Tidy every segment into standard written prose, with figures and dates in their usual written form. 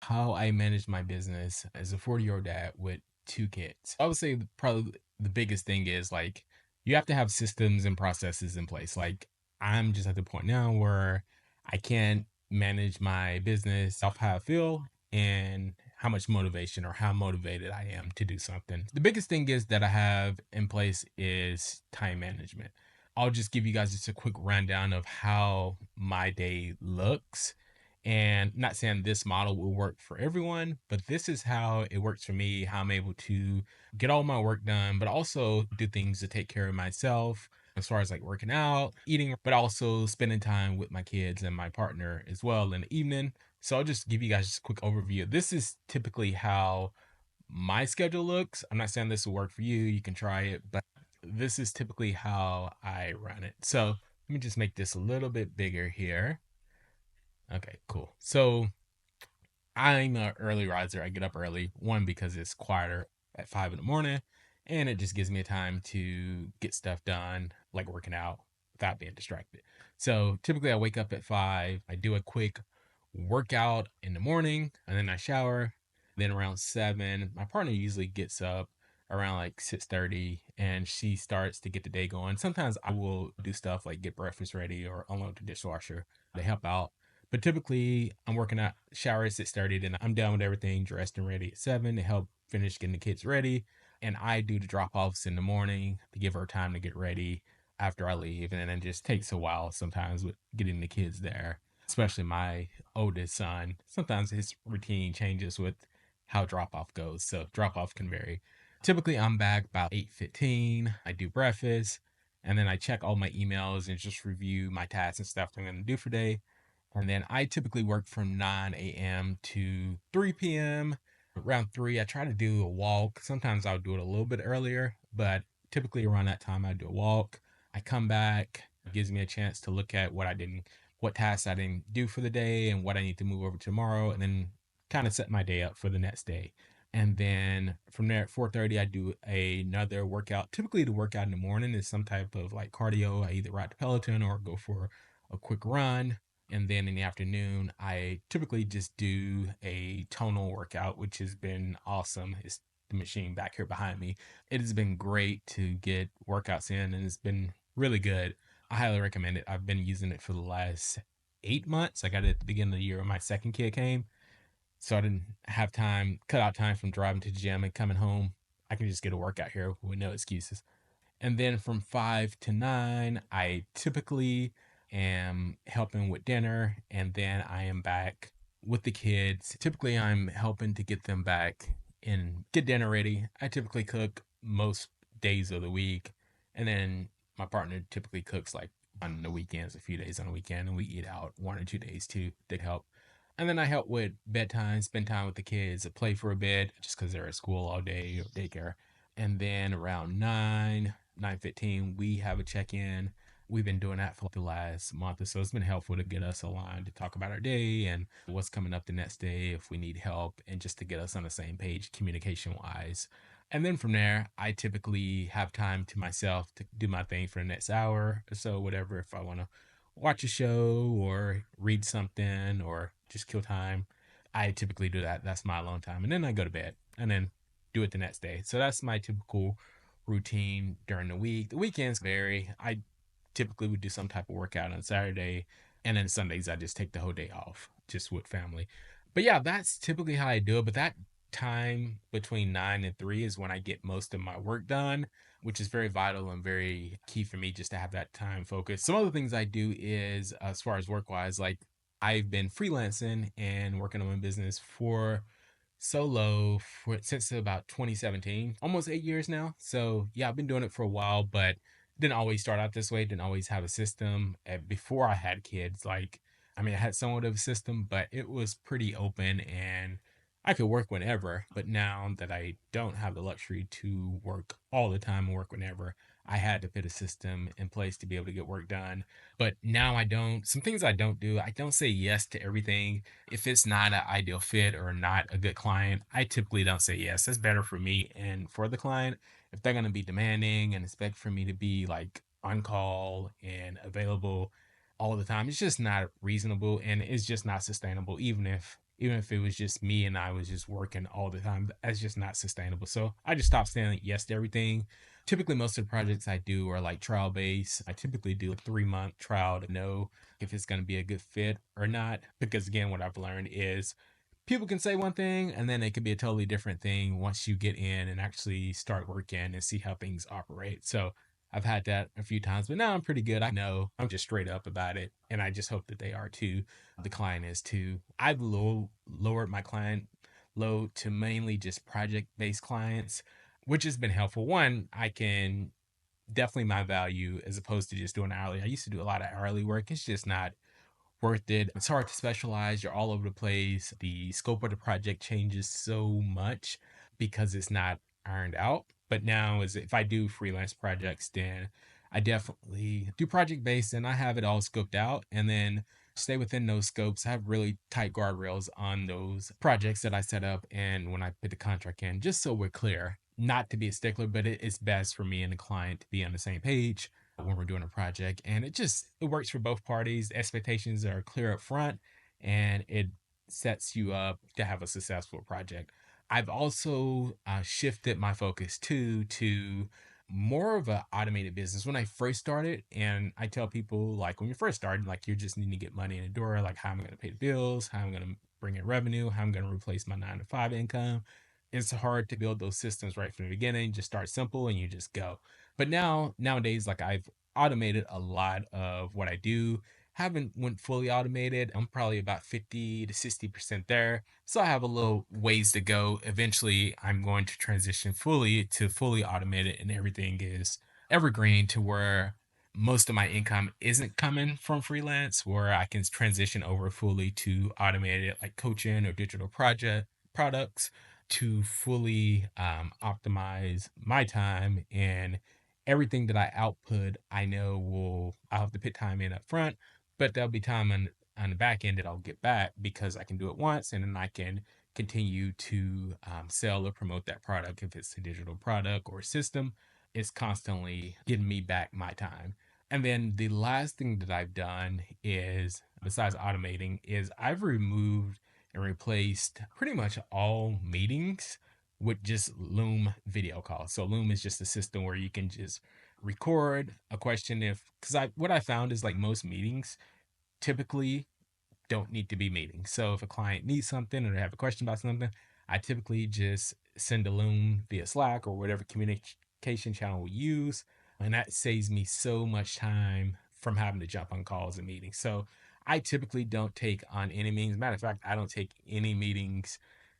how I manage my business as a 40-year-old dad with two kids. I would say probably the biggest thing is like you have to have systems and processes in place. Like I'm just at the point now where I can't manage my business off how I feel and how much motivation or how motivated I am to do something. The biggest thing is that I have in place is time management. I'll just give you guys just a quick rundown of how my day looks, and not saying this model will work for everyone, but this is how it works for me, how I'm able to get all my work done, but also do things to take care of myself as far as like working out, eating, but also spending time with my kids and my partner as well in the evening. So I'll just give you guys just a quick overview. This is typically how my schedule looks. I'm not saying this will work for you. You can try it, but this is typically how I run it. So let me just make this a little bit bigger here. Okay, cool. So I'm an early riser. I get up early, one, because it's quieter at 5 in the morning, and it just gives me a time to get stuff done, like working out without being distracted. So typically I wake up at 5, I do a quick workout in the morning, and then I shower. Then around 7, my partner usually gets up around like 6:30 and she starts to get the day going. Sometimes I will do stuff like get breakfast ready or unload the dishwasher to help out, but typically, I'm working out, shower at 6:30, then I'm done with everything, dressed and ready at 7 to help finish getting the kids ready. And I do the drop offs in the morning to give her time to get ready after I leave. And then it just takes a while sometimes with getting the kids there, especially my oldest son. Sometimes his routine changes with how drop off goes. So drop off can vary. Typically, I'm back about 8:15. I do breakfast and then I check all my emails and just review my tasks and stuff I'm going to do for the day. And then I typically work from 9 a.m. to 3 p.m. Around 3, I try to do a walk. Sometimes I'll do it a little bit earlier, but typically around that time, I do a walk. I come back, it gives me a chance to look at what tasks I didn't do for the day and what I need to move over tomorrow, and then kind of set my day up for the next day. And then from there at 4:30, I do another workout. Typically, the workout in the morning is some type of like cardio. I either ride the Peloton or go for a quick run. And then in the afternoon, I typically just do a tonal workout, which has been awesome. It's the machine back here behind me. It has been great to get workouts in, and it's been really good. I highly recommend it. I've been using it for the last 8 months. I got it at the beginning of the year when my second kid came. So I didn't have time, cut out time from driving to the gym and coming home. I can just get a workout here with no excuses. And then from 5 to 9, I typically am helping with dinner. And then I am back with the kids. Typically, I'm helping to get them back and get dinner ready. I typically cook most days of the week. And then my partner typically cooks like on the weekends, a few days on the weekend, and we eat out 1 or 2 days too to help. And then I help with bedtime, spend time with the kids, play for a bit just because they're at school all day or daycare. And then around 9:15, we have a check-in. We've been doing that for the last month or so. It's been helpful to get us aligned to talk about our day and what's coming up the next day if we need help, and just to get us on the same page communication wise. And then from there, I typically have time to myself to do my thing for the next hour or so, whatever. If I want to watch a show or read something or just kill time, I typically do that. That's my alone time. And then I go to bed and then do it the next day. So that's my typical routine during the week. The weekends vary. I typically would do some type of workout on Saturday, and then Sundays I just take the whole day off just with family. But yeah, that's typically how I do it. But that time between 9 and 3 is when I get most of my work done, which is very vital and very key for me just to have that time focused. Some other things I do is, as far as work wise, like I've been freelancing and working on my business for solo for since about 2017, almost 8 years now. So yeah, I've been doing it for a while, but didn't always start out this way. Didn't always have a system. Before I had kids, like I mean, I had somewhat of a system, but it was pretty open and I could work whenever. But now that I don't have the luxury to work all the time and work whenever, I had to put a system in place to be able to get work done. But now I don't. Some things I don't do. I don't say yes to everything. If it's not an ideal fit or not a good client, I typically don't say yes. That's better for me and for the client. If they're going to be demanding and expect for me to be like on call and available all the time, it's just not reasonable and it's just not sustainable, even if even if it was just me and I was just working all the time. That's just not sustainable. So I just stopped saying yes to everything. Typically, most of the projects I do are like trial based. I typically do a 3 month trial to know if it's going to be a good fit or not. Because again, what I've learned is people can say one thing and then it could be a totally different thing once you get in and actually start working and see how things operate. So I've had that a few times, but now I'm pretty good. I know I'm just straight up about it. And I just hope that they are too. The client is too. I've lowered my client load to mainly just project based clients, which has been helpful. One, I can definitely my value as opposed to just doing hourly. I used to do a lot of hourly work. It's just not worth it. It's hard to specialize. You're all over the place. The scope of the project changes so much because it's not ironed out. But now, is if I do freelance projects, then I definitely do project based and I have it all scoped out and then stay within those scopes. I have really tight guardrails on those projects that I set up and when I put the contract in, just so we're clear, not to be a stickler, but it's best for me and the client to be on the same page when we're doing a project, and it works for both parties. Expectations are clear up front and it sets you up to have a successful project. I've also shifted my focus too to more of an automated business. When I first started, and I tell people, like, when you first started, like, you're just needing to get money in the door, like how am I going to pay the bills, how I'm going to bring in revenue, how I'm going to replace my 9 to 5 income. It's hard to build those systems right from the beginning. Just start simple and you just go. But nowadays, like, I've automated a lot of what I do. Haven't went fully automated. I'm probably about 50 to 60% there. So I have a little ways to go. Eventually, I'm going to transition fully to fully automated and everything is evergreen to where most of my income isn't coming from freelance, where I can transition over fully to automated like coaching or digital project products to fully optimize my time and everything that I output. I know I'll have to put time in up front, but there'll be time on the back end that I'll get back because I can do it once and then I can continue to sell or promote that product. If it's a digital product or system, it's constantly getting me back my time. And then the last thing that I've done is, besides automating, is I've removed and replaced pretty much all meetings with just Loom video calls. So Loom is just a system where you can just record a question if because I what I found is like most meetings typically don't need to be meetings. So if a client needs something or they have a question about something, I typically just send a Loom via Slack or whatever communication channel we use. And that saves me so much time from having to jump on calls and meetings. So I typically don't take on any meetings. Matter of fact, I don't take any meetings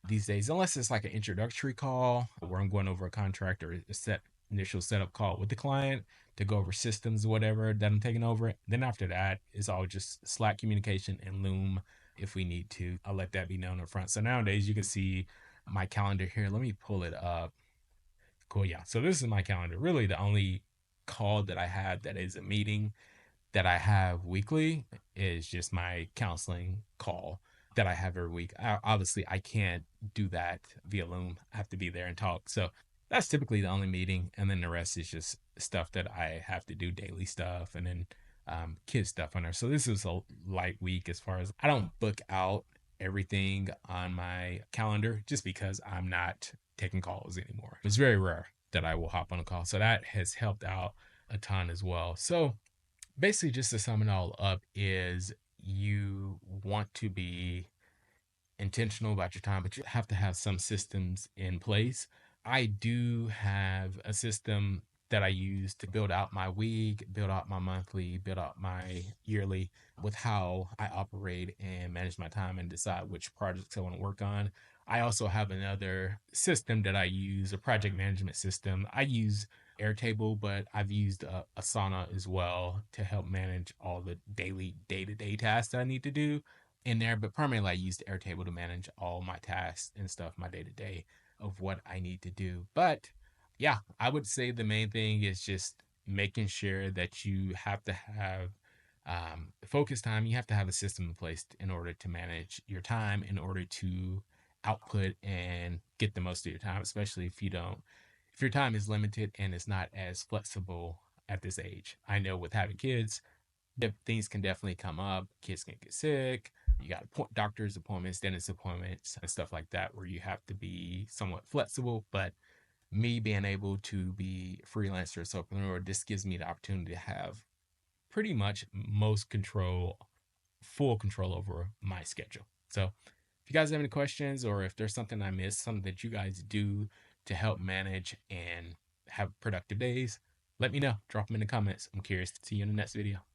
these days, unless it's like an introductory call where I'm going over a contract or a set initial setup call with the client to go over systems or whatever that I'm taking over. Then after that, it's all just Slack communication and Loom if we need to. I'll let that be known up front. So nowadays you can see my calendar here. Let me pull it up. Cool. Yeah. So this is my calendar. Really the only call that I have that is a meeting that I have weekly is just my counseling call that I have every week. Obviously, I can't do that via Loom. I have to be there and talk. So that's typically the only meeting. And then the rest is just stuff that I have to do, daily stuff, and then kid stuff on there. So this is a light week as far as I don't book out everything on my calendar just because I'm not taking calls anymore. It's very rare that I will hop on a call. So that has helped out a ton as well. So basically, just to sum it all up, is you want to be intentional about your time, but you have to have some systems in place. I do have a system that I use to build out my week, build out my monthly, build out my yearly with how I operate and manage my time and decide which projects I want to work on. I also have another system that I use, a project management system. I use Airtable, but I've used Asana as well to help manage all the daily day-to-day tasks that I need to do in there. But primarily I used Airtable to manage all my tasks and stuff, my day-to-day of what I need to do. But yeah, I would say the main thing is just making sure that you have to have focus time. You have to have a system in place in order to manage your time, in order to output and get the most of your time, especially if your time is limited and it's not as flexible at this age. I know with having kids, things can definitely come up. Kids can get sick. You got doctor's appointments, dentist appointments, and stuff like that, where you have to be somewhat flexible. But me being able to be a freelancer, solopreneur, this gives me the opportunity to have pretty much most control, full control over my schedule. So if you guys have any questions, or if there's something I missed, something that you guys do to help manage and have productive days, let me know. Drop them in the comments. I'm curious to see you in the next video.